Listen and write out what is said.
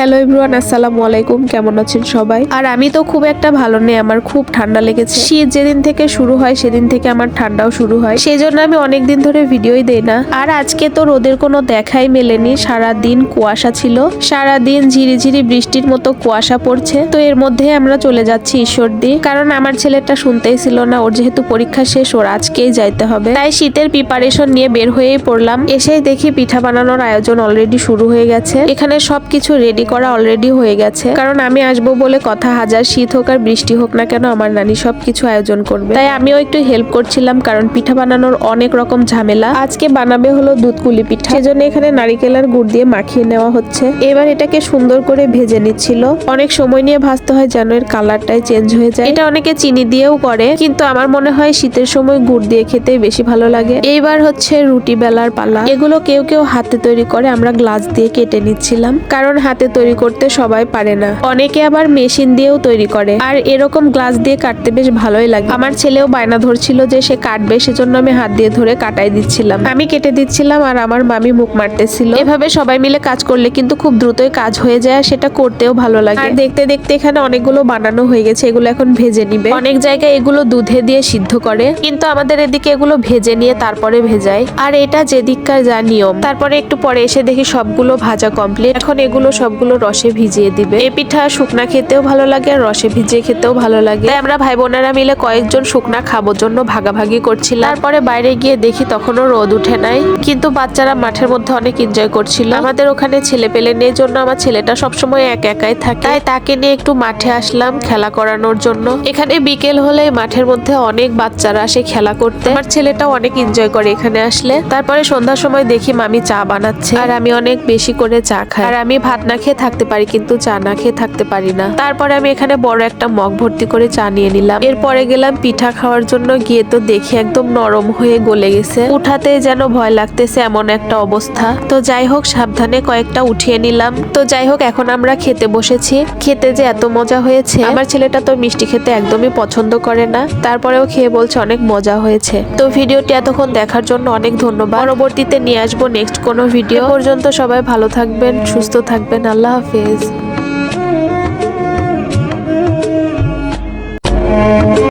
Hello everyone, আসসালামু আলাইকুম। কেমন আছেন সবাই? আর আমি তো খুব একটা ভালো নেই, আমার খুব ঠান্ডা লেগেছে। শীত যেদিন থেকে শুরু হয় সেদিন থেকে আমার ঠান্ডাও শুরু হয়, সেই জন্য আমি অনেকদিন ধরে ভিডিওই দেই না। আর আজকে তো রোদের কোনো দেখাই মেলেনি, সারা দিন কুয়াশা ছিল, সারা দিন ঝিরিঝিরি বৃষ্টির মতো কুয়াশা পড়ছে। তো এর মধ্যে আমরা চলে যাচ্ছি ঈশ্বরদী, কারণ আমার ছেলেটা শুনতেই ছিল না, ওর যেহেতু পরীক্ষা শেষ, ওর আজকেই যাইতে হবে। তাই শীতের প্রিপারেশন নিয়ে বের হয়েই পড়লাম। এসেই দেখি পিঠা বানানোর আয়োজন অলরেডি শুরু হয়ে গেছে। এখানে সবকিছু রেডি করা অলরেডি হয়ে গেছে, কারণ আমি আসবো বলে কথা, হাজার শীত হোক আর বৃষ্টি হোক না কেন আমার নানি সবকিছু আয়োজন করবে। তাই আমিও একটু হেল্প করছিলাম, কারণ পিঠা বানানোর অনেক রকম ঝামেলা। আজকে বানাবে হলো দুধকুলি পিঠা, সেজন্য এখানে নারিকেল আর গুড় দিয়ে মাখিয়ে নেওয়া হচ্ছে। এবার এটাকে সুন্দর করে ভেজে নিচ্ছিল। অনেক সময় নিয়ে ভাজতে হয় যেন এর কালারটাই চেঞ্জ হয়ে যায়। এটা অনেকে চিনি দিয়েও করে, কিন্তু আমার মনে হয় শীতের সময় গুড় দিয়ে খেতে বেশি ভালো লাগে। এইবার হচ্ছে রুটি বেলার পালা। এগুলো কেউ কেউ হাতে তৈরি করে, আমরা গ্লাস দিয়ে কেটে নিচ্ছিলাম, কারণ হাতে তৈরি করতে সবাই পারে না। অনেকে আবার মেশিন দিয়েও তৈরি করে, আর এরকম গ্লাস দিয়ে কাটতে বেশ ভালোই লাগে। আমার ছেলেও বায়না ধরছিল যে সে কাটবে, সেজন্য আমি হাত দিয়ে ধরে কাটাই দিচ্ছিলাম, আমি কেটে দিচ্ছিলাম, আর আমার মামি মুখ মারতেছিল। এভাবে সবাই মিলে কাজ করলে কিন্তু খুব দ্রুতই কাজ হয়ে যায়, আর সেটা করতেও ভালো লাগে। আর দেখতে দেখতে এখানে অনেকগুলো বানানো হয়ে গেছে, এগুলো এখন ভেজে নিবে। অনেক জায়গায় এগুলো দুধে দিয়ে সিদ্ধ করে, কিন্তু আমাদের এদিকে এগুলো ভেজে নিয়ে তারপরে ভেজায়। আর এটা যেদিককার যা নিয়ম। তারপরে একটু পরে এসে দেখি সবগুলো ভাজা কমপ্লিট। এখন এগুলো সবগুলো রসে ভিজিয়ে দিবে। এই পিঠা শুকনা খেতেও ভালো লাগে আর রসে ভিজিয়ে খেতেও ভালো লাগে। তাই আমরা ভাই বোনেরা মিলে কয়েকজন শুকনা খাবোর জন্য ভাগাভাগি করছিলাম। তারপরে বাইরে গিয়ে দেখি তখনও রোদ উঠে নাই, কিন্তু বাচ্চারা মাঠের মধ্যে অনেক এনজয় করছিল। আমাদের ওখানে ছেলে পেলে নেই, জন্য আমার ছেলেটা সবসময় একাই থাকে, তাই তাকে নিয়ে একটু মাঠে আসলাম খেলা করানোর জন্য। এখানে বিকেল হলে মাঠের মধ্যে অনেক বাচ্চারা আসে খেলা করতে, আমার ছেলেটাও অনেক এনজয় করে এখানে আসলে। তারপরে সন্ধ্যার সময় দেখি মামি চা বানাচ্ছে, আর আমি অনেক বেশি করে চা খাই। আর আমি ভাত না খেয়ে থাকতে পারি, কিন্তু চা না খেয়ে থাকতে পারি না। তারপরে আমি এখানে বড় একটা মগ ভর্তি করে চা নিয়ে নিলাম। এরপরে গেলাম পিঠা খাওয়ার জন্য, গিয়ে তো দেখি একদম নরম হয়ে গলে গেছে, উঠাতে যেন ভয় লাগতেছে এমন একটা অবস্থা। তো যাই হোক, সাবধানে কয়েকটা উঠিয়ে নিলাম। তো যাই হোক, এখন আমরা খেতে বসেছি। খেতে যে এত মজা হয়েছে, আমার ছেলেটা তো মিষ্টি খেতে একদমই পছন্দ করে না, তারপরেও খেয়ে বলছে অনেক মজা হয়েছে। তো ভিডিওটি এতক্ষণ দেখার জন্য অনেক ধন্যবাদ। পরবর্তীতে নিয়ে আসবো নেক্সট কোনো ভিডিও। পর্যন্ত সবাই ভালো থাকবেন, সুস্থ থাকবেন। আল্লাহ হাফেজ।